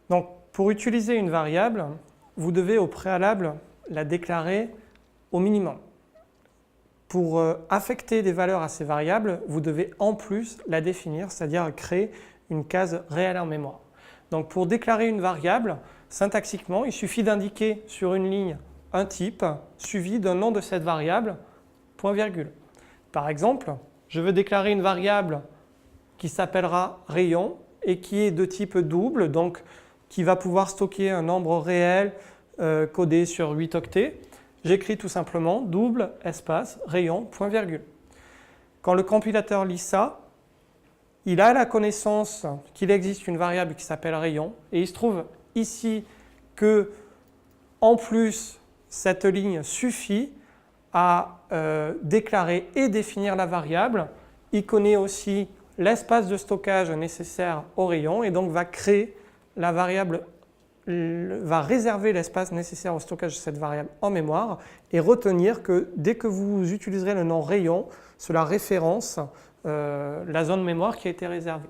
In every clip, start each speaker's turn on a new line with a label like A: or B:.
A: Donc, pour utiliser une variable, vous devez au préalable la déclarer au minimum. Pour affecter des valeurs à ces variables, vous devez en plus la définir, c'est-à-dire créer une case réelle en mémoire. Donc, pour déclarer une variable, syntaxiquement, il suffit d'indiquer sur une ligne un type suivi d'un nom de cette variable, point virgule. Par exemple, je veux déclarer une variable qui s'appellera rayon et qui est de type double, donc qui va pouvoir stocker un nombre réel codé sur 8 octets. J'écris tout simplement double espace rayon point virgule. Quand le compilateur lit ça, il a la connaissance qu'il existe une variable qui s'appelle rayon et il se trouve ici que en plus cette ligne suffit à déclarer et définir la variable. Il connaît aussi l'espace de stockage nécessaire au rayon et donc va créer la variable, va réserver l'espace nécessaire au stockage de cette variable en mémoire et retenir que dès que vous utiliserez le nom rayon, cela référence la zone mémoire qui a été réservée.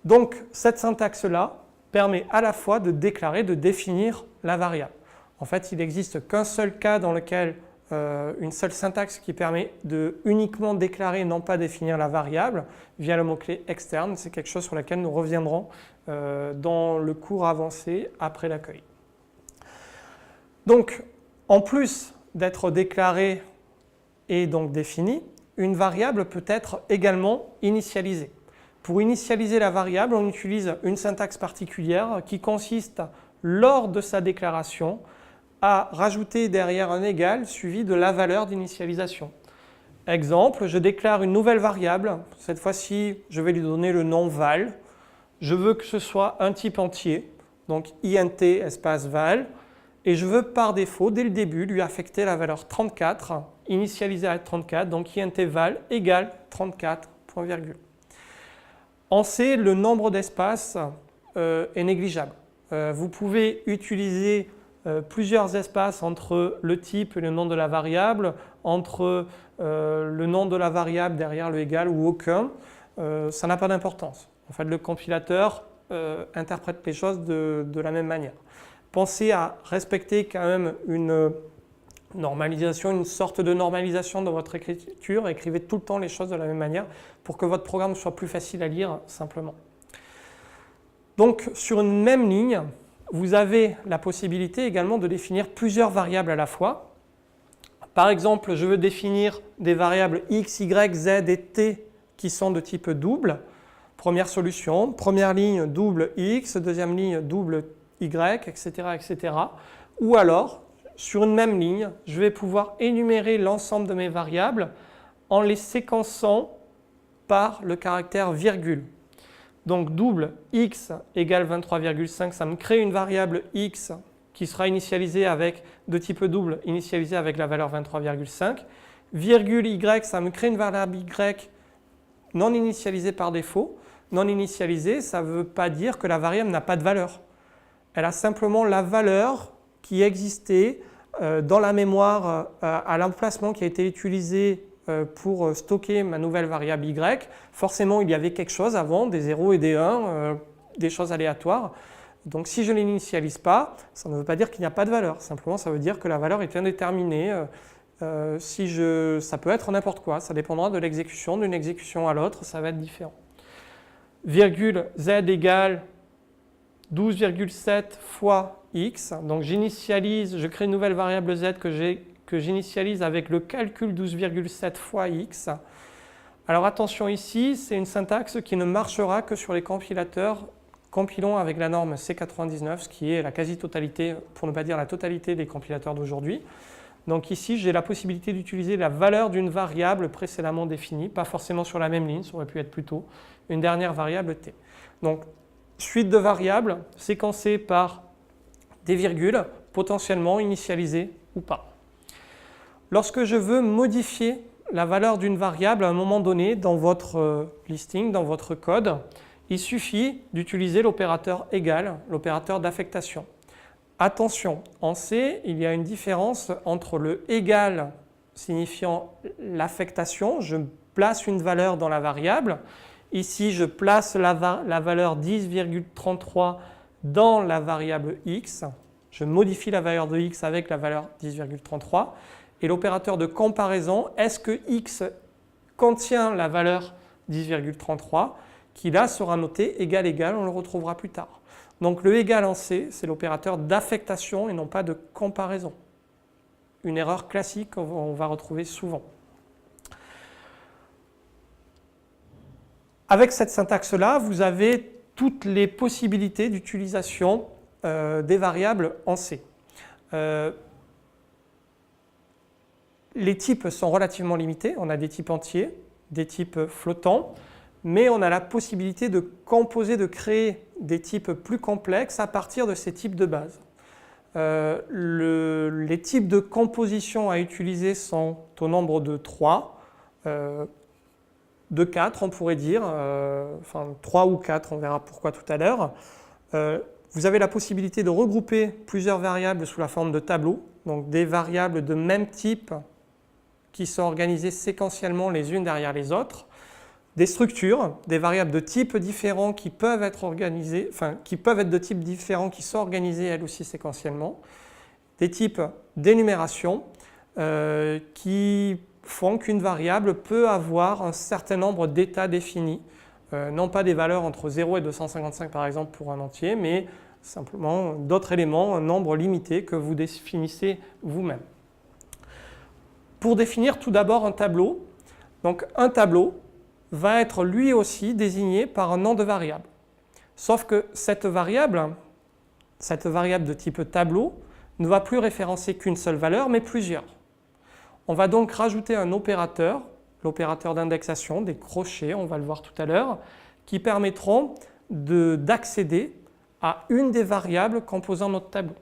A: Donc cette syntaxe-là permet à la fois de déclarer, de définir la variable. En fait, il n'existe qu'un seul cas dans lequel une seule syntaxe qui permet de uniquement déclarer et non pas définir la variable via le mot-clé externe. C'est quelque chose sur lequel nous reviendrons dans le cours avancé après l'accueil. Donc, en plus d'être déclarée et donc définie, une variable peut être également initialisée. Pour initialiser la variable, on utilise une syntaxe particulière qui consiste, lors de sa déclaration, à rajouter derrière un égal suivi de la valeur d'initialisation. Exemple, je déclare une nouvelle variable. Cette fois-ci, je vais lui donner le nom val. Je veux que ce soit un type entier, donc int espace val. Et je veux par défaut, dès le début, lui affecter la valeur 34, initialisée à 34, donc int val égale 34, point virgule. En C, le nombre d'espaces est négligeable. Vous pouvez utiliser plusieurs espaces entre le type et le nom de la variable, entre le nom de la variable derrière le égal ou aucun. Ça n'a pas d'importance. En fait, le compilateur interprète les choses de la même manière. Pensez à respecter quand même une normalisation, une sorte de normalisation dans votre écriture. Écrivez tout le temps les choses de la même manière pour que votre programme soit plus facile à lire simplement. Donc, sur une même ligne, vous avez la possibilité également de définir plusieurs variables à la fois. Par exemple, je veux définir des variables x, y, z et t qui sont de type double. Première solution, première ligne double x, deuxième ligne double y, etc., etc. Ou alors, sur une même ligne, je vais pouvoir énumérer l'ensemble de mes variables en les séquençant par le caractère virgule. Donc double x égale 23,5, ça me crée une variable x qui sera initialisée avec de type double, initialisée avec la valeur 23,5. Virgule y, ça me crée une variable y non initialisée par défaut. Non initialisée, ça ne veut pas dire que la variable n'a pas de valeur. Elle a simplement la valeur qui existait dans la mémoire à l'emplacement qui a été utilisé pour stocker ma nouvelle variable y. Forcément, il y avait quelque chose avant, des 0 et des 1, des choses aléatoires. Donc si je ne l'initialise pas, ça ne veut pas dire qu'il n'y a pas de valeur. Simplement, ça veut dire que la valeur est indéterminée. Ça peut être n'importe quoi, ça dépendra de l'exécution. D'une exécution à l'autre, ça va être différent. Virgule z égale 12,7 fois x. Donc j'initialise, je crée une nouvelle variable z que j'initialise avec le calcul 12,7 fois x. Alors attention ici, c'est une syntaxe qui ne marchera que sur les compilateurs compilant avec la norme C99, ce qui est la quasi-totalité, pour ne pas dire la totalité des compilateurs d'aujourd'hui. Donc ici, j'ai la possibilité d'utiliser la valeur d'une variable précédemment définie, pas forcément sur la même ligne, ça aurait pu être plutôt une dernière variable t. Donc suite de variables séquencées par des virgules, potentiellement initialisées ou pas. Lorsque je veux modifier la valeur d'une variable à un moment donné dans votre listing, dans votre code, il suffit d'utiliser l'opérateur égal, l'opérateur d'affectation. Attention, en C, il y a une différence entre le égal signifiant l'affectation, je place une valeur dans la variable. Ici, je place la valeur 10,33 dans la variable x. Je modifie la valeur de x avec la valeur 10,33. Et l'opérateur de comparaison, est-ce que x contient la valeur 10,33 qui là sera noté égal égal, on le retrouvera plus tard. Donc le égal en C, c'est l'opérateur d'affectation et non pas de comparaison. Une erreur classique qu'on va retrouver souvent. Avec cette syntaxe-là, vous avez toutes les possibilités d'utilisation des variables en C. Les types sont relativement limités. On a des types entiers, des types flottants, mais on a la possibilité de composer, de créer des types plus complexes à partir de ces types de base. Les types de composition à utiliser sont au nombre de 3, de 4 on pourrait dire, enfin 3 ou 4, on verra pourquoi tout à l'heure. Vous avez la possibilité de regrouper plusieurs variables sous la forme de tableaux, donc des variables de même type qui sont organisées séquentiellement les unes derrière les autres, des structures, des variables de types différents qui peuvent être organisées, enfin qui peuvent être de types différents qui sont organisées elles aussi séquentiellement, des types d'énumération qui font qu'une variable peut avoir un certain nombre d'états définis, non pas des valeurs entre 0 et 255 par exemple pour un entier, mais simplement d'autres éléments, un nombre limité que vous définissez vous-même. Pour définir tout d'abord un tableau, donc un tableau va être lui aussi désigné par un nom de variable. Sauf que cette variable de type tableau ne va plus référencer qu'une seule valeur, mais plusieurs. On va donc rajouter un opérateur, l'opérateur d'indexation, des crochets, on va le voir tout à l'heure, qui permettront d'accéder à une des variables composant notre tableau.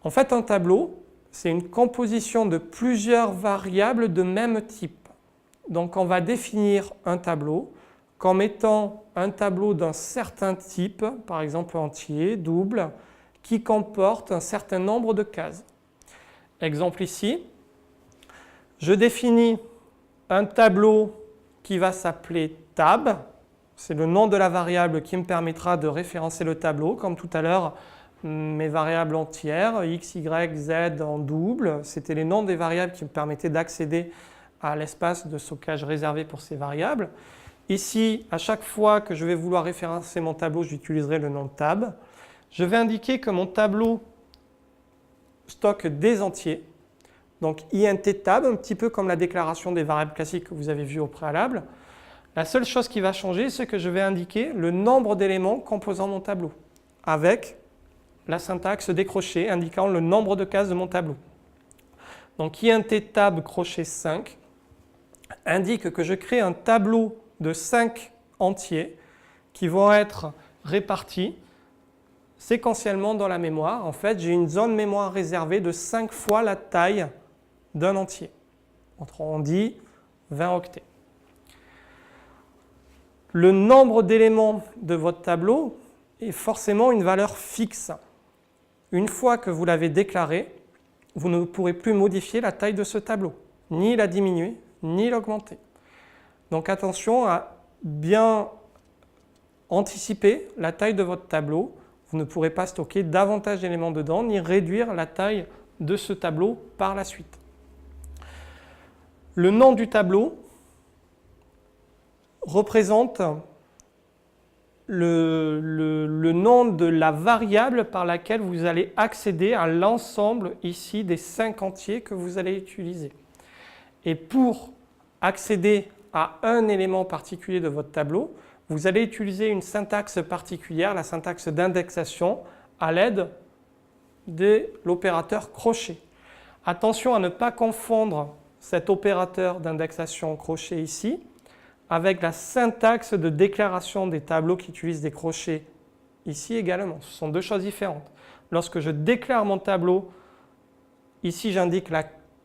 A: En fait, un tableau, c'est une composition de plusieurs variables de même type. Donc on va définir un tableau comme étant un tableau d'un certain type, par exemple entier, double, qui comporte un certain nombre de cases. Exemple ici, je définis un tableau qui va s'appeler tab, c'est le nom de la variable qui me permettra de référencer le tableau, comme tout à l'heure, mes variables entières, x, y, z en double, c'était les noms des variables qui me permettaient d'accéder à l'espace de stockage réservé pour ces variables. Ici, à chaque fois que je vais vouloir référencer mon tableau, j'utiliserai le nom tab. Je vais indiquer que mon tableau stocke des entiers, donc int tab, un petit peu comme la déclaration des variables classiques que vous avez vues au préalable. La seule chose qui va changer, c'est que je vais indiquer le nombre d'éléments composant mon tableau, avec la syntaxe décrochée indiquant le nombre de cases de mon tableau. Donc int tab crochet 5 indique que je crée un tableau de 5 entiers qui vont être répartis séquentiellement dans la mémoire. En fait, j'ai une zone mémoire réservée de 5 fois la taille d'un entier. On dit 20 octets. Le nombre d'éléments de votre tableau est forcément une valeur fixe. Une fois que vous l'avez déclaré, vous ne pourrez plus modifier la taille de ce tableau, ni la diminuer, ni l'augmenter. Donc attention à bien anticiper la taille de votre tableau. Vous ne pourrez pas stocker davantage d'éléments dedans, ni réduire la taille de ce tableau par la suite. Le nom du tableau représente le nom de la variable par laquelle vous allez accéder à l'ensemble ici des 5 entiers que vous allez utiliser. Et pour accéder à un élément particulier de votre tableau, vous allez utiliser une syntaxe particulière, la syntaxe d'indexation, à l'aide de l'opérateur crochet. Attention à ne pas confondre cet opérateur d'indexation crochet ici avec la syntaxe de déclaration des tableaux qui utilisent des crochets ici également. Ce sont deux choses différentes. Lorsque je déclare mon tableau, ici j'indique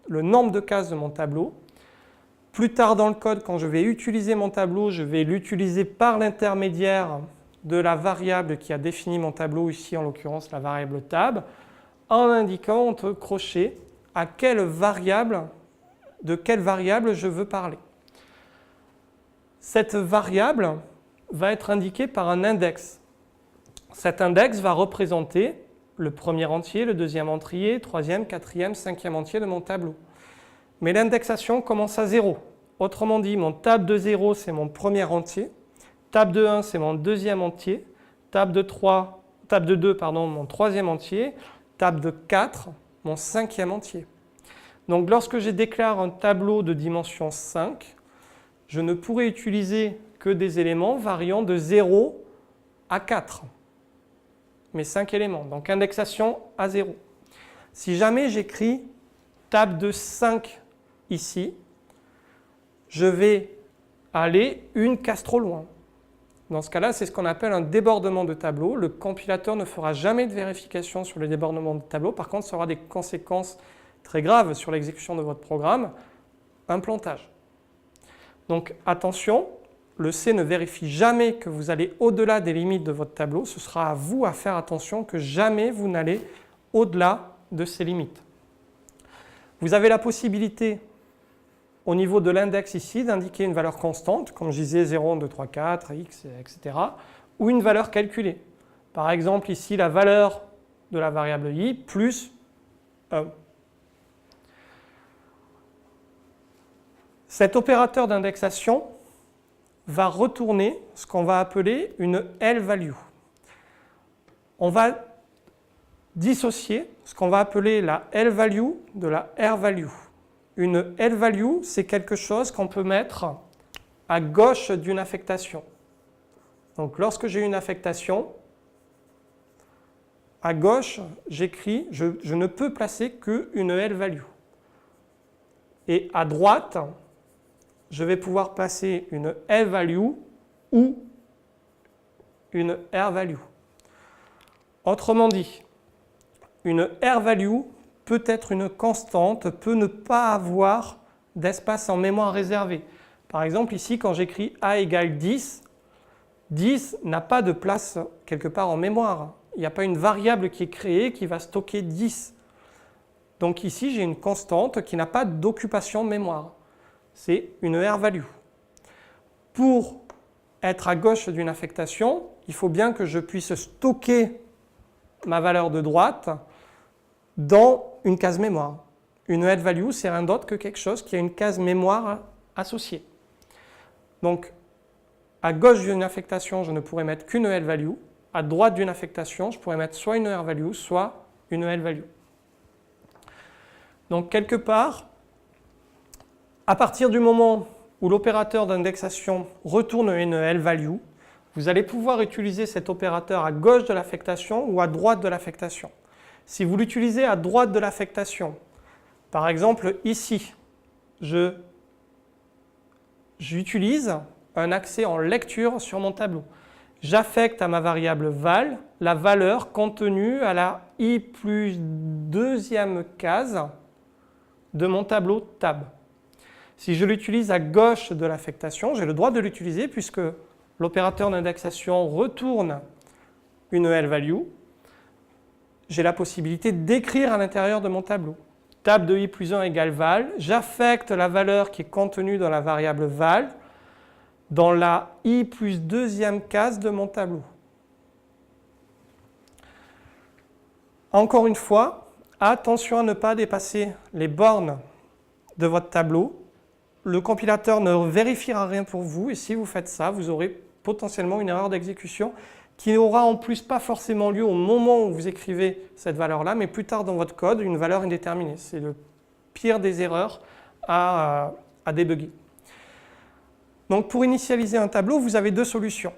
A: le nombre de cases de mon tableau. Plus tard dans le code, quand je vais utiliser mon tableau, je vais l'utiliser par l'intermédiaire de la variable qui a défini mon tableau, ici en l'occurrence la variable tab, en indiquant entre crochets de quelle variable je veux parler. Cette variable va être indiquée par un index. cet index va représenter le premier entier, le deuxième entier, troisième, quatrième, cinquième entier de mon tableau. Mais l'indexation commence à 0. Autrement dit, mon table de 0, c'est mon premier entier. Table de 1, c'est mon deuxième entier. Table de 2, mon troisième entier. Table de 4, mon cinquième entier. Donc lorsque je déclare un tableau de dimension 5, je ne pourrai utiliser que des éléments variant de 0 à 4. Mes 5 éléments, donc indexation à 0. Si jamais j'écris table de 5 ici, je vais aller une case trop loin. Dans ce cas-là, c'est ce qu'on appelle un débordement de tableau. Le compilateur ne fera jamais de vérification sur le débordement de tableau. Par contre, ça aura des conséquences très graves sur l'exécution de votre programme, un plantage. Donc attention, le C ne vérifie jamais que vous allez au-delà des limites de votre tableau. Ce sera à vous à faire attention que jamais vous n'allez au-delà de ces limites. Vous avez la possibilité, au niveau de l'index ici, d'indiquer une valeur constante, comme je disais 0, 1, 2, 3, 4, x, etc., ou une valeur calculée. Par exemple, ici, la valeur de la variable i plus 1. Cet opérateur d'indexation va retourner ce qu'on va appeler une L-value. On va dissocier ce qu'on va appeler la L-value de la R-value. Une L-value, c'est quelque chose qu'on peut mettre à gauche d'une affectation. Donc lorsque j'ai une affectation, à gauche, j'écris, je ne peux placer qu'une L-value. Et à droite, je vais pouvoir placer une L-value ou une R-value. Autrement dit, une R-value peut être une constante, peut ne pas avoir d'espace en mémoire réservé. Par exemple, ici, quand j'écris A égale 10, 10 n'a pas de place quelque part en mémoire. Il n'y a pas une variable qui est créée qui va stocker 10. Donc ici, j'ai une constante qui n'a pas d'occupation de mémoire. C'est une R-value. Pour être à gauche d'une affectation, il faut bien que je puisse stocker ma valeur de droite dans une case mémoire. Une L-value, c'est rien d'autre que quelque chose qui a une case mémoire associée. Donc, à gauche d'une affectation, je ne pourrais mettre qu'une L-value. À droite d'une affectation, je pourrais mettre soit une R-value, soit une L-value. Donc, quelque part, à partir du moment où l'opérateur d'indexation retourne une L-value, vous allez pouvoir utiliser cet opérateur à gauche de l'affectation ou à droite de l'affectation. Si vous l'utilisez à droite de l'affectation, par exemple ici, j'utilise un accès en lecture sur mon tableau. J'affecte à ma variable val la valeur contenue à la i plus deuxième case de mon tableau tab. Si je l'utilise à gauche de l'affectation, j'ai le droit de l'utiliser puisque l'opérateur d'indexation retourne une L-value. J'ai la possibilité d'écrire à l'intérieur de mon tableau. Tab de i plus 1 égale val. J'affecte la valeur qui est contenue dans la variable val dans la i plus deuxième case de mon tableau. Encore une fois, attention à ne pas dépasser les bornes de votre tableau. Le compilateur ne vérifiera rien pour vous et si vous faites ça, vous aurez potentiellement une erreur d'exécution qui n'aura en plus pas forcément lieu au moment où vous écrivez cette valeur-là, mais plus tard dans votre code, une valeur indéterminée. C'est le pire des erreurs à débugger. Donc pour initialiser un tableau, vous avez deux solutions.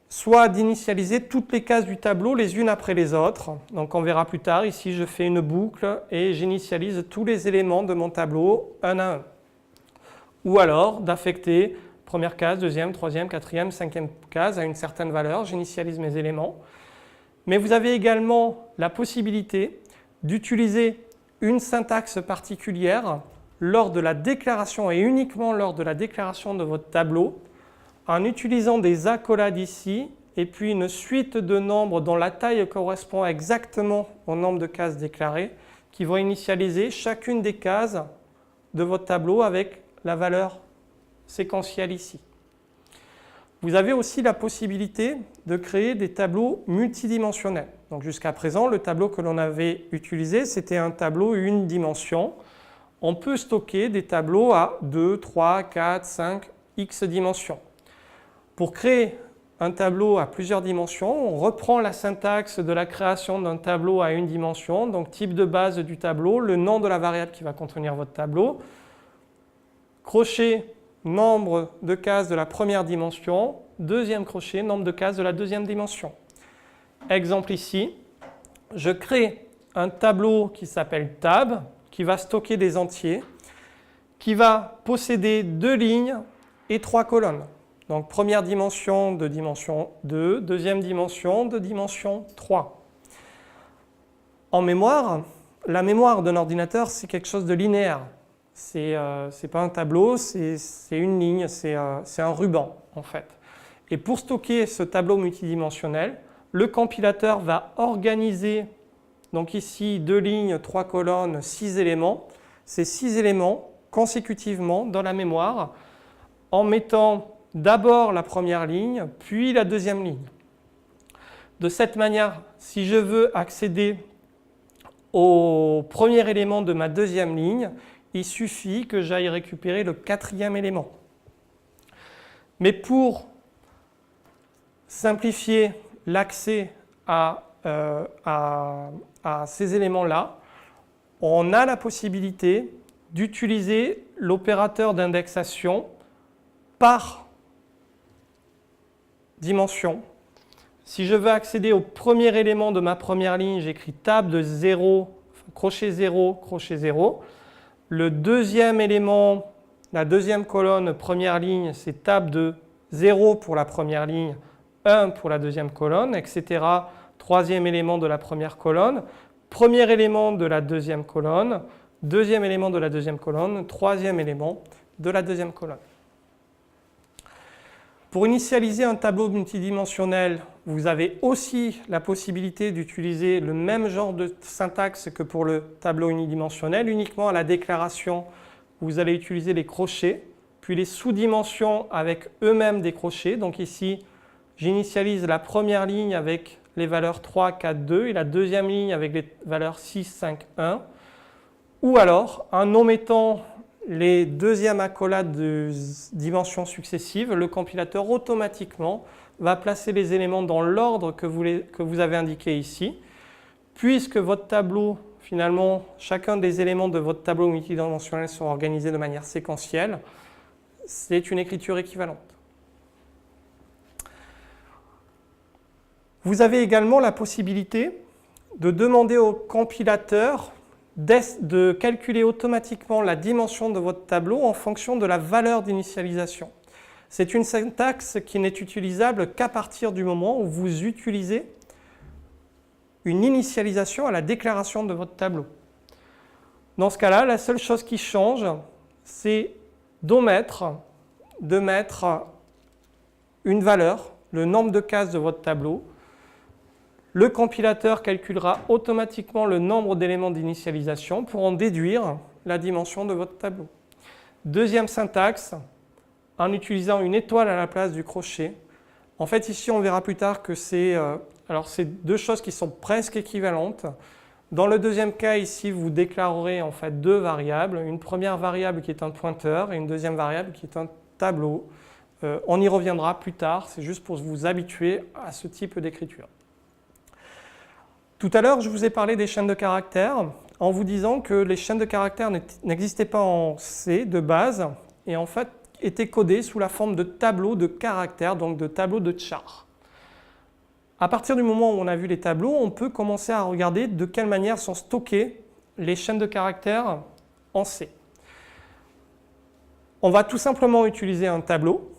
A: Soit d'initialiser toutes les cases du tableau les unes après les autres. Donc on verra plus tard, ici je fais une boucle et j'initialise tous les éléments de mon tableau un à un. Ou alors d'affecter première case, deuxième, troisième, quatrième, cinquième case à une certaine valeur, j'initialise mes éléments. Mais vous avez également la possibilité d'utiliser une syntaxe particulière lors de la déclaration et uniquement lors de la déclaration de votre tableau en utilisant des accolades ici et puis une suite de nombres dont la taille correspond exactement au nombre de cases déclarées qui vont initialiser chacune des cases de votre tableau avec la valeur séquentielle ici. vous avez aussi la possibilité de créer des tableaux multidimensionnels. Donc jusqu'à présent, le tableau que l'on avait utilisé, c'était un tableau une dimension. On peut stocker des tableaux à 2, 3, 4, 5, x dimensions. Pour créer un tableau à plusieurs dimensions, on reprend la syntaxe de la création d'un tableau à une dimension, donc type de base du tableau, le nom de la variable qui va contenir votre tableau, crochet, nombre de cases de la première dimension, deuxième crochet, nombre de cases de la deuxième dimension. Exemple ici, je crée un tableau qui s'appelle tab, qui va stocker des entiers, qui va posséder 2 lignes et 3 colonnes. Donc première dimension de dimension 2, deuxième dimension de dimension 3. En mémoire, la mémoire d'un ordinateur, c'est quelque chose de linéaire. C'est pas un tableau, c'est une ligne, c'est un ruban en fait. Et pour stocker ce tableau multidimensionnel, le compilateur va organiser, donc ici 2 lignes, 3 colonnes, 6 éléments, ces 6 éléments consécutivement dans la mémoire en mettant d'abord la première ligne, puis la deuxième ligne. De cette manière, si je veux accéder au premier élément de ma deuxième ligne, il suffit que j'aille récupérer le 4e élément. Mais pour simplifier l'accès à ces éléments-là, on a la possibilité d'utiliser l'opérateur d'indexation par dimension. Si je veux accéder au premier élément de ma première ligne, j'écris tab de 0, crochet 0, crochet 0. Le deuxième élément, la deuxième colonne, première ligne, c'est tab de 0 pour la première ligne, 1 pour la deuxième colonne, etc. Troisième élément de la première colonne, premier élément de la deuxième colonne, deuxième élément de la deuxième colonne, troisième élément de la deuxième colonne. Pour initialiser un tableau multidimensionnel, vous avez aussi la possibilité d'utiliser le même genre de syntaxe que pour le tableau unidimensionnel. Uniquement à la déclaration, vous allez utiliser les crochets, puis les sous-dimensions avec eux-mêmes des crochets. Donc ici, j'initialise la première ligne avec les valeurs 3, 4, 2 et la deuxième ligne avec les valeurs 6, 5, 1. Ou alors, en omettant les deuxièmes accolades de dimensions successives, le compilateur automatiquement va placer les éléments dans l'ordre que vous avez indiqué ici. Puisque votre tableau, finalement, chacun des éléments de votre tableau multidimensionnel sont organisés de manière séquentielle, c'est une écriture équivalente. Vous avez également la possibilité de demander au compilateur de calculer automatiquement la dimension de votre tableau en fonction de la valeur d'initialisation. C'est une syntaxe qui n'est utilisable qu'à partir du moment où vous utilisez une initialisation à la déclaration de votre tableau. Dans ce cas-là, la seule chose qui change, c'est de mettre une valeur, le nombre de cases de votre tableau. Le compilateur calculera automatiquement le nombre d'éléments d'initialisation pour en déduire la dimension de votre tableau. Deuxième syntaxe, en utilisant une étoile à la place du crochet. En fait, ici, on verra plus tard que c'est deux choses qui sont presque équivalentes. Dans le deuxième cas, ici, vous déclarerez en fait 2 variables. Une première variable qui est un pointeur et une deuxième variable qui est un tableau. On y reviendra plus tard, c'est juste pour vous habituer à ce type d'écriture. Tout à l'heure, je vous ai parlé des chaînes de caractères en vous disant que les chaînes de caractères n'existaient pas en C de base et en fait étaient codées sous la forme de tableaux de caractères, donc de tableaux de chars. À partir du moment où on a vu les tableaux, on peut commencer à regarder de quelle manière sont stockées les chaînes de caractères en C. On va tout simplement utiliser un tableau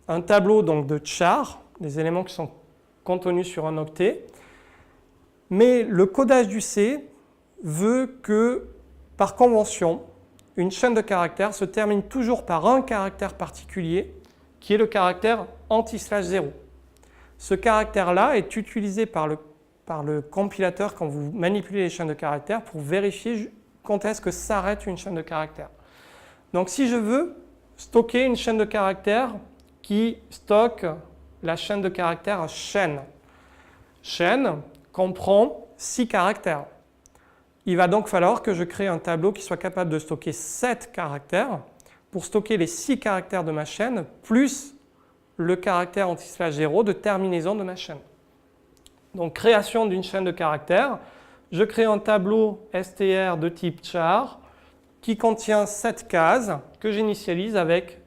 A: donc de chars, des éléments qui sont contenus sur un octet. Mais le codage du C veut que, par convention, une chaîne de caractères se termine toujours par un caractère particulier, qui est le caractère anti/0. Ce caractère-là est utilisé par le compilateur quand vous manipulez les chaînes de caractères pour vérifier quand est-ce que s'arrête une chaîne de caractères. Donc si je veux stocker une chaîne de caractères qui stocke la chaîne de caractères chaîne. Chaîne comprend 6 caractères. Il va donc falloir que je crée un tableau qui soit capable de stocker 7 caractères pour stocker les 6 caractères de ma chaîne plus le caractère anti/0 de terminaison de ma chaîne. Donc création d'une chaîne de caractères, je crée un tableau str de type char qui contient 7 cases que j'initialise avec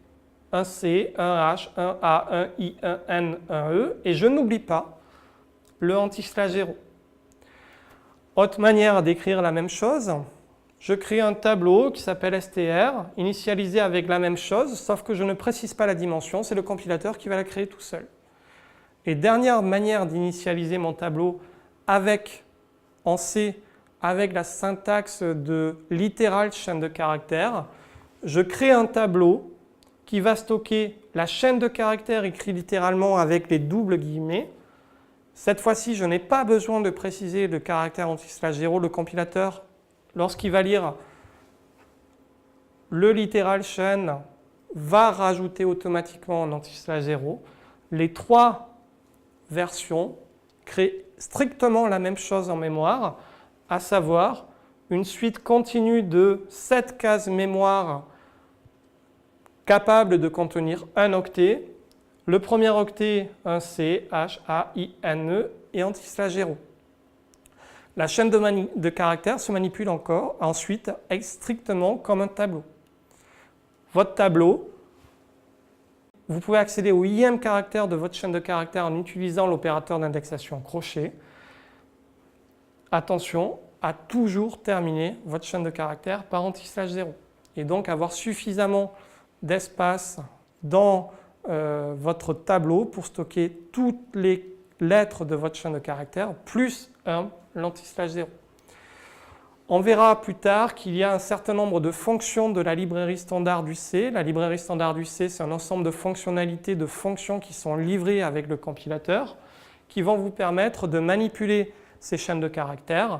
A: un C, un H, un A, un I, un N, un E et je n'oublie pas le anti/0. Autre manière d'écrire la même chose, je crée un tableau qui s'appelle str, initialisé avec la même chose, sauf que je ne précise pas la dimension, c'est le compilateur qui va la créer tout seul. Et dernière manière d'initialiser mon tableau en C, avec la syntaxe de littéral chaîne de caractères, je crée un tableau qui va stocker la chaîne de caractères écrit littéralement avec les doubles guillemets. Cette fois-ci, je n'ai pas besoin de préciser le caractère anti/0. Le compilateur, lorsqu'il va lire le littéral chaîne, va rajouter automatiquement un anti/0. Les 3 versions créent strictement la même chose en mémoire, à savoir une suite continue de 7 cases mémoire capables de contenir un octet. Le premier octet, un C, H, A, I, N, E et anti/0. La chaîne de caractères se manipule ensuite strictement comme un tableau. Votre tableau, vous pouvez accéder au ième caractère de votre chaîne de caractères en utilisant l'opérateur d'indexation crochet. Attention à toujours terminer votre chaîne de caractères par anti/0 et donc avoir suffisamment d'espace dans votre tableau pour stocker toutes les lettres de votre chaîne de caractères plus l'anti/0. On verra plus tard qu'il y a un certain nombre de fonctions de la librairie standard du C. La librairie standard du C, c'est un ensemble de fonctionnalités, de fonctions qui sont livrées avec le compilateur, qui vont vous permettre de manipuler ces chaînes de caractères.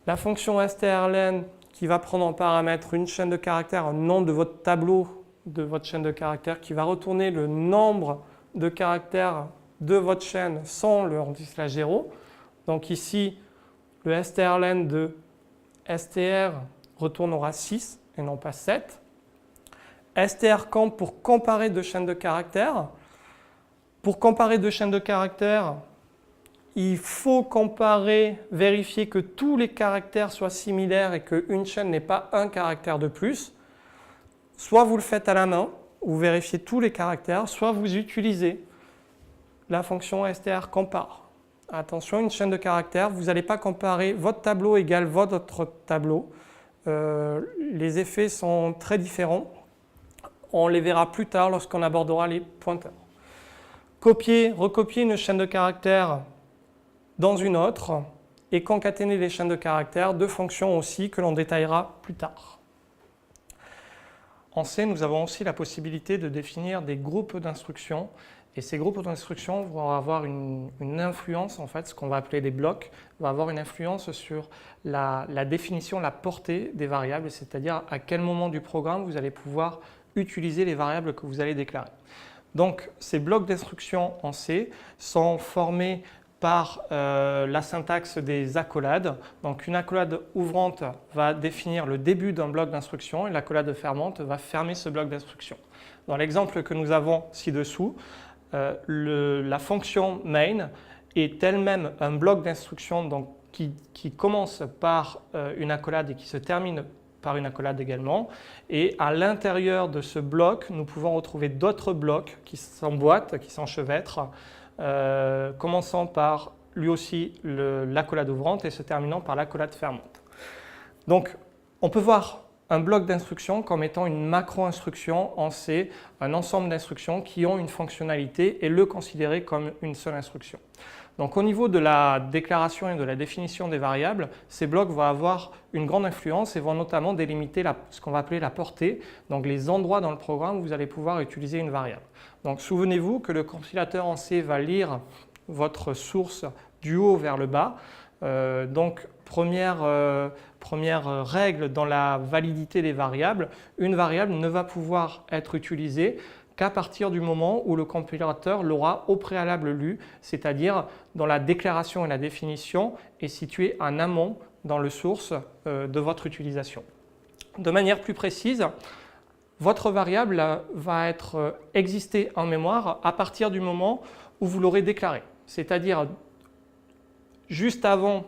A: La fonction strlen qui va prendre en paramètre une chaîne de caractères, un nom de votre tableau de votre chaîne de caractères, qui va retourner le nombre de caractères de votre chaîne sans le anti/0. Donc ici, le strlen de str retournera 6 et non pas 7. strcomp pour comparer deux chaînes de caractères. Pour comparer deux chaînes de caractères, il faut vérifier que tous les caractères soient similaires et qu'une chaîne n'ait pas un caractère de plus. Soit vous le faites à la main, vous vérifiez tous les caractères, soit vous utilisez la fonction strcompare. Attention, une chaîne de caractères, vous n'allez pas comparer votre tableau égale votre tableau. Les effets sont très différents. On les verra plus tard lorsqu'on abordera les pointeurs. Recopier une chaîne de caractères dans une autre et concaténer les chaînes de caractères, deux fonctions aussi que l'on détaillera plus tard. En C, nous avons aussi la possibilité de définir des groupes d'instructions. Et ces groupes d'instructions vont avoir une influence, en fait, ce qu'on va appeler des blocs, va avoir une influence sur la définition, la portée des variables, c'est-à-dire à quel moment du programme vous allez pouvoir utiliser les variables que vous allez déclarer. Donc, ces blocs d'instructions en C sont formés par la syntaxe des accolades. Donc, une accolade ouvrante va définir le début d'un bloc d'instruction et l'accolade fermante va fermer ce bloc d'instruction. Dans l'exemple que nous avons ci-dessous, la fonction main est elle-même un bloc d'instruction qui commence par une accolade et qui se termine par une accolade également. Et à l'intérieur de ce bloc, nous pouvons retrouver d'autres blocs qui s'emboîtent, qui s'enchevêtrent, commençant par lui aussi l'accolade ouvrante et se terminant par l'accolade fermante. Donc, on peut voir un bloc d'instructions comme étant une macro-instruction en C, un ensemble d'instructions qui ont une fonctionnalité et le considérer comme une seule instruction. Donc au niveau de la déclaration et de la définition des variables, ces blocs vont avoir une grande influence et vont notamment délimiter ce qu'on va appeler la portée, donc les endroits dans le programme où vous allez pouvoir utiliser une variable. Donc souvenez-vous que le compilateur en C va lire votre source du haut vers le bas. Donc première règle dans la validité des variables, une variable ne va pouvoir être utilisée qu'à partir du moment où le compilateur l'aura au préalable lu, c'est-à-dire dont la déclaration et la définition est située en amont dans le source de votre utilisation. De manière plus précise, votre variable va être exister en mémoire à partir du moment où vous l'aurez déclarée, c'est-à-dire juste avant,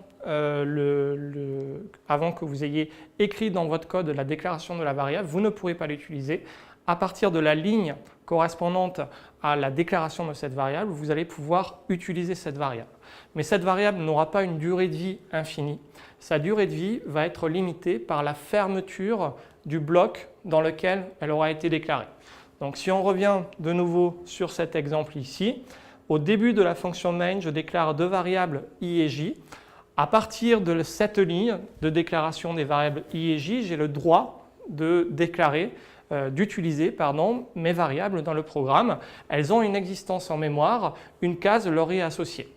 A: avant que vous ayez écrit dans votre code la déclaration de la variable, vous ne pourrez pas l'utiliser. À partir de la ligne correspondante à la déclaration de cette variable, vous allez pouvoir utiliser cette variable. Mais cette variable n'aura pas une durée de vie infinie. Sa durée de vie va être limitée par la fermeture du bloc dans lequel elle aura été déclarée. Donc si on revient de nouveau sur cet exemple ici, au début de la fonction main, je déclare deux variables i et j. À partir de cette ligne de déclaration des variables i et j, j'ai le droit de déclarer, d'utiliser mes variables dans le programme. Elles ont une existence en mémoire, une case leur est associée.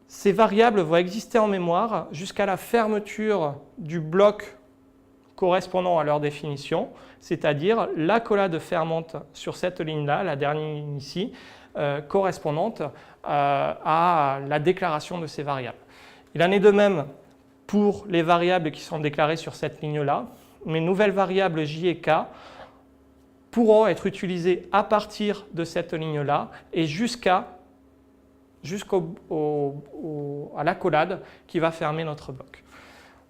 A: Ces variables vont exister en mémoire jusqu'à la fermeture du bloc correspondant à leur définition, c'est-à-dire l'accolade fermante sur cette ligne-là, la dernière ligne ici, correspondante à la déclaration de ces variables. Il en est de même pour les variables qui sont déclarées sur cette ligne-là. Mes nouvelles variables j et k pourront être utilisées à partir de cette ligne-là et jusqu'à l'accolade qui va fermer notre bloc.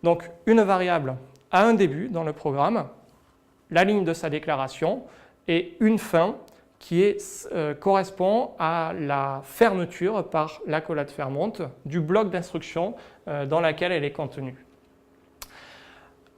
A: Donc une variable a un début dans le programme, la ligne de sa déclaration, et une fin qui correspond à la fermeture par l'accolade fermante du bloc d'instruction dans laquelle elle est contenue.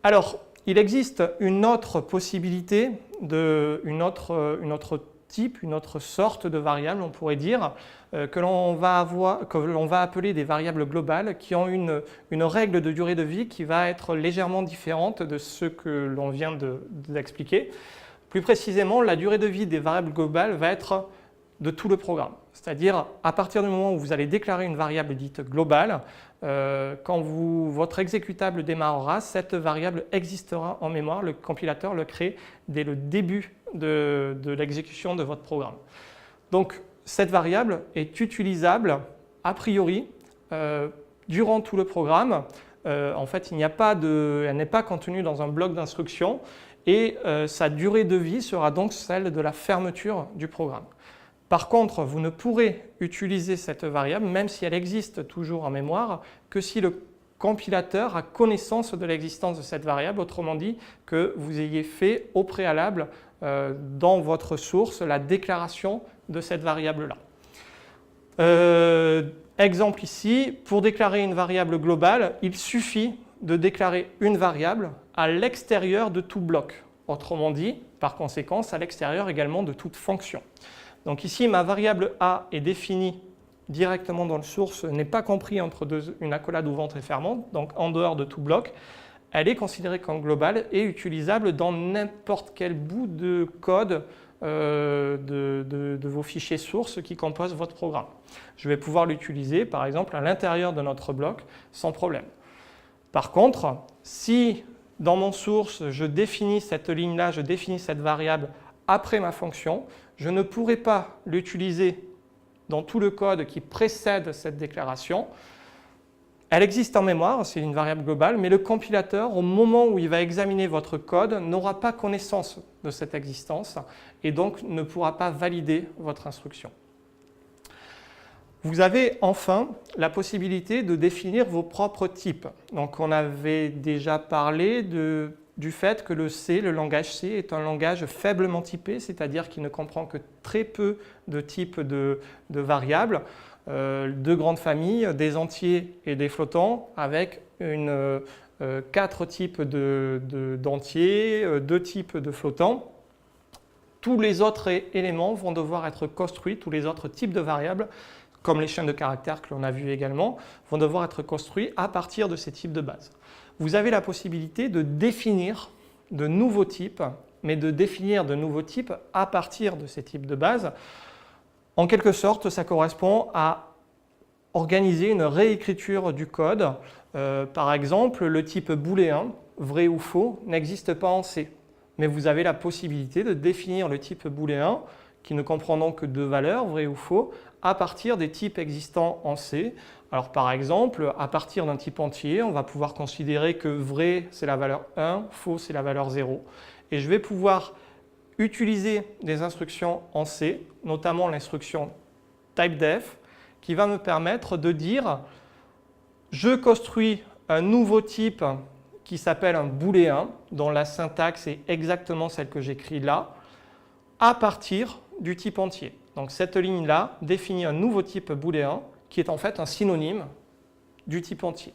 A: Alors, il existe une autre possibilité, une autre type, une autre sorte de variable, on pourrait dire, que l'on va appeler des variables globales qui ont une règle de durée de vie qui va être légèrement différente de ce que l'on vient d'expliquer. Plus précisément, la durée de vie des variables globales va être de tout le programme. C'est-à-dire, à partir du moment où vous allez déclarer une variable dite globale, quand votre exécutable démarrera, cette variable existera en mémoire, le compilateur le crée dès le début de l'exécution de votre programme. Donc, cette variable est utilisable a priori durant tout le programme. En fait, elle n'est pas contenue dans un bloc d'instruction et sa durée de vie sera donc celle de la fermeture du programme. Par contre, vous ne pourrez utiliser cette variable, même si elle existe toujours en mémoire, que si le compilateur a connaissance de l'existence de cette variable, autrement dit, que vous ayez fait au préalable dans votre source la déclaration de cette variable-là. Exemple ici, pour déclarer une variable globale, il suffit de déclarer une variable à l'extérieur de tout bloc. Autrement dit, par conséquent, à l'extérieur également de toute fonction. Donc ici, ma variable a est définie directement dans le source, n'est pas compris entre une accolade ouvrante et fermante, donc en dehors de tout bloc. Elle est considérée comme globale et utilisable dans n'importe quel bout de code de vos fichiers sources qui composent votre programme. Je vais pouvoir l'utiliser, par exemple, à l'intérieur de notre bloc sans problème. Par contre, si dans mon source, je définis cette ligne-là, je définis cette variable après ma fonction, je ne pourrai pas l'utiliser dans tout le code qui précède cette déclaration. Elle existe en mémoire, c'est une variable globale, mais le compilateur, au moment où il va examiner votre code, n'aura pas connaissance de cette existence et donc ne pourra pas valider votre instruction. Vous avez enfin la possibilité de définir vos propres types. Donc on avait déjà parlé du fait que le langage C est un langage faiblement typé, c'est-à-dire qu'il ne comprend que très peu de types de variables, deux grandes familles, des entiers et des flottants, avec 4 types d'entiers, 2 types de flottants. Tous les autres éléments vont devoir être construits, tous les autres types de variables, comme les chaînes de caractères que l'on a vu également, vont devoir être construits à partir de ces types de base. Vous avez la possibilité de définir de nouveaux types, mais de définir de nouveaux types à partir de ces types de base. En quelque sorte, ça correspond à organiser une réécriture du code. Par exemple, le type booléen, vrai ou faux, n'existe pas en C. mais vous avez la possibilité de définir le type booléen, qui ne comprend donc que deux valeurs, vrai ou faux, à partir des types existants en C. Alors par exemple, à partir d'un type entier, on va pouvoir considérer que vrai c'est la valeur 1, faux c'est la valeur 0. Et je vais pouvoir utiliser des instructions en C, notamment l'instruction typedef, qui va me permettre de dire je construis un nouveau type qui s'appelle un booléen, dont la syntaxe est exactement celle que j'écris là, à partir du type entier. Donc cette ligne-là définit un nouveau type booléen qui est en fait un synonyme du type entier.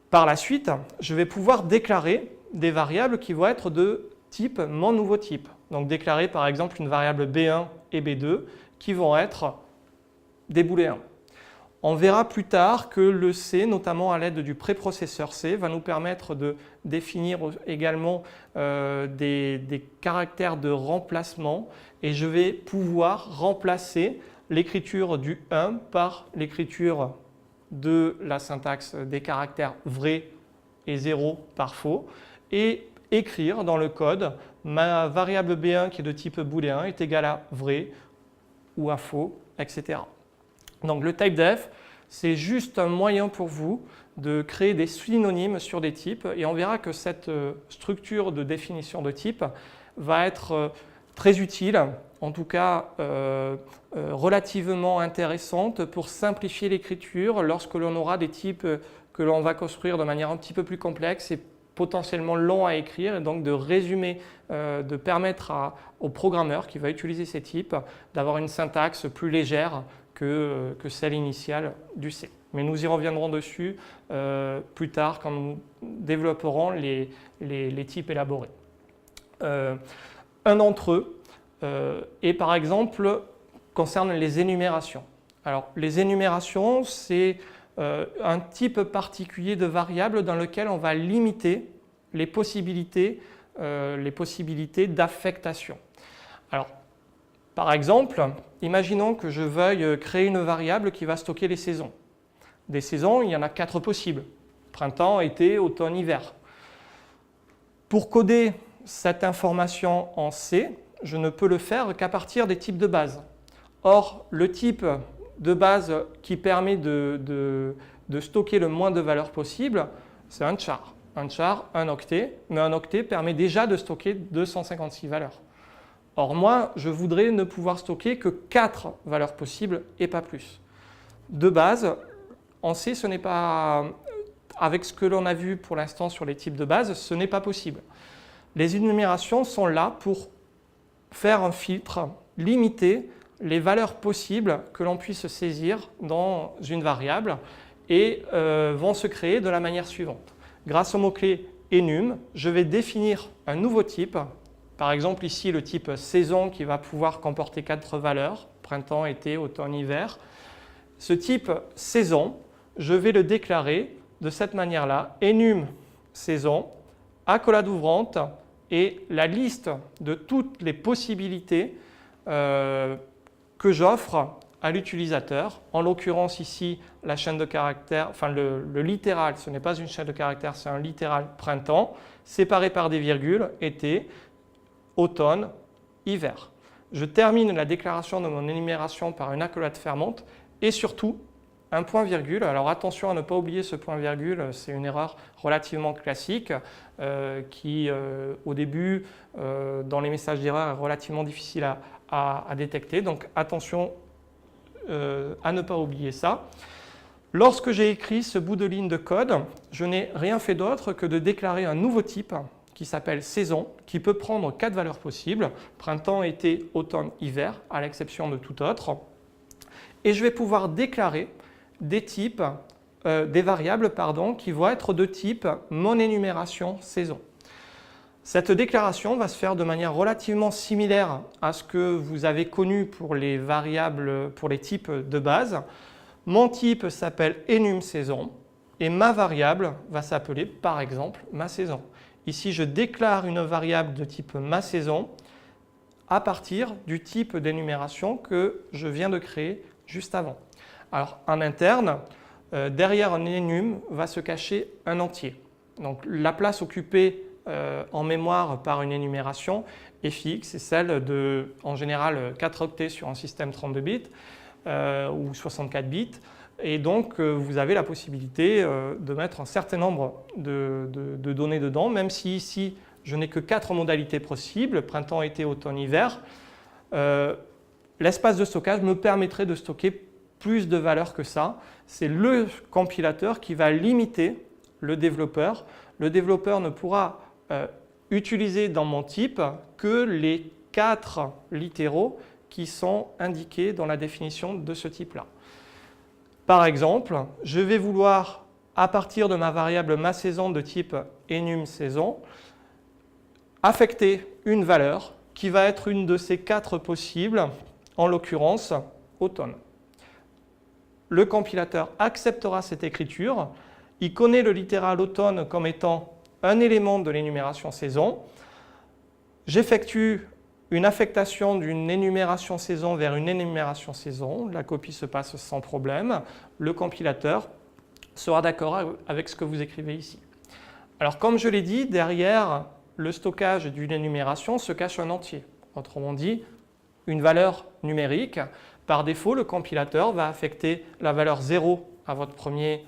A: Par la suite, je vais pouvoir déclarer des variables qui vont être de type mon nouveau type. Donc déclarer par exemple une variable B1 et B2 qui vont être des booléens. On verra plus tard que le C, notamment à l'aide du préprocesseur C, va nous permettre de définir également des caractères de remplacement et je vais pouvoir remplacer l'écriture du 1 par l'écriture de la syntaxe des caractères vrai et 0 par faux et écrire dans le code ma variable B1 qui est de type booléen est égale à vrai ou à faux, etc. Donc le typedef, c'est juste un moyen pour vous de créer des synonymes sur des types et on verra que cette structure de définition de type va être très utile, en tout cas relativement intéressante pour simplifier l'écriture lorsque l'on aura des types que l'on va construire de manière un petit peu plus complexe et potentiellement long à écrire et donc de résumer, de permettre au programmeur qui va utiliser ces types d'avoir une syntaxe plus légère que celle initiale du C. Mais nous y reviendrons dessus plus tard quand nous développerons les types élaborés. Un d'entre eux est par exemple concerne les énumérations. Alors les énumérations, c'est un type particulier de variable dans lequel on va limiter les possibilités d'affectation. Alors, par exemple, imaginons que je veuille créer une variable qui va stocker les saisons. Des saisons, il y en a 4 possibles. Printemps, été, automne, hiver. Pour coder cette information en C, je ne peux le faire qu'à partir des types de base. Or, le type de base qui permet de stocker le moins de valeurs possible, c'est un char. Un char, un octet, mais un octet permet déjà de stocker 256 valeurs. Or moi, je voudrais ne pouvoir stocker que 4 valeurs possibles et pas plus. De base, en C, ce n'est pas, avec ce que l'on a vu pour l'instant sur les types de base, ce n'est pas possible. Les énumérations sont là pour faire un filtre, limiter les valeurs possibles que l'on puisse saisir dans une variable et vont se créer de la manière suivante. Grâce au mot-clé enum, je vais définir un nouveau type. Par exemple, ici, le type saison qui va pouvoir comporter 4 valeurs, printemps, été, automne, hiver. Ce type saison, je vais le déclarer de cette manière-là, enum saison, accolade ouvrante, et la liste de toutes les possibilités que j'offre à l'utilisateur. En l'occurrence ici, la chaîne de caractères, enfin le littéral, ce n'est pas une chaîne de caractères, c'est un littéral printemps, séparé par des virgules, été, automne, hiver. Je termine la déclaration de mon énumération par une accolade fermante et surtout un point-virgule. Alors attention à ne pas oublier ce point-virgule, c'est une erreur relativement classique qui au début dans les messages d'erreur est relativement difficile à détecter. Donc attention à ne pas oublier ça. Lorsque j'ai écrit ce bout de ligne de code, je n'ai rien fait d'autre que de déclarer un nouveau type qui s'appelle saison, qui peut prendre 4 valeurs possibles, printemps, été, automne, hiver, à l'exception de tout autre. Et je vais pouvoir déclarer des types, des variables qui vont être de type mon énumération saison. Cette déclaration va se faire de manière relativement similaire à ce que vous avez connu pour les variables, pour les types de base. Mon type s'appelle enum saison et ma variable va s'appeler par exemple ma saison. Ici, je déclare une variable de type ma saison à partir du type d'énumération que je viens de créer juste avant. Alors en interne, derrière un enum va se cacher un entier. Donc la place occupée en mémoire par une énumération est fixe, c'est celle de, en général, 4 octets sur un système 32 bits ou 64 bits. Et donc, vous avez la possibilité de mettre un certain nombre de données dedans, même si ici, je n'ai que 4 modalités possibles, printemps, été, automne, hiver. L'espace de stockage me permettrait de stocker plus de valeurs que ça. C'est le compilateur qui va limiter le développeur. Le développeur ne pourra utiliser dans mon type que les 4 littéraux qui sont indiqués dans la définition de ce type-là. Par exemple, je vais vouloir, à partir de ma variable ma saison de type enum saison, affecter une valeur qui va être une de ces 4 possibles, en l'occurrence automne. Le compilateur acceptera cette écriture. Il connaît le littéral automne comme étant un élément de l'énumération saison. J'effectue une affectation d'une énumération saison vers une énumération saison. La copie se passe sans problème. Le compilateur sera d'accord avec ce que vous écrivez ici. Alors, comme je l'ai dit, derrière le stockage d'une énumération se cache un entier. Autrement dit, une valeur numérique. Par défaut, le compilateur va affecter la valeur 0 à votre premier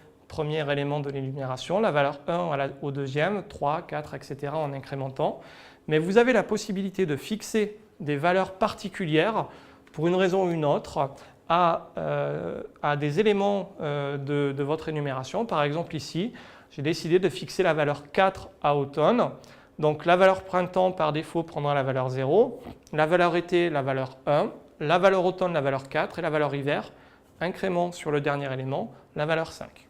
A: élément de l'énumération, la valeur 1 au deuxième, 3, 4, etc. en incrémentant. Mais vous avez la possibilité de fixer des valeurs particulières pour une raison ou une autre à des éléments de votre énumération. Par exemple ici, j'ai décidé de fixer la valeur 4 à automne. Donc la valeur printemps par défaut prendra la valeur 0, la valeur été la valeur 1, la valeur automne la valeur 4 et la valeur hiver, incrément sur le dernier élément, la valeur 5.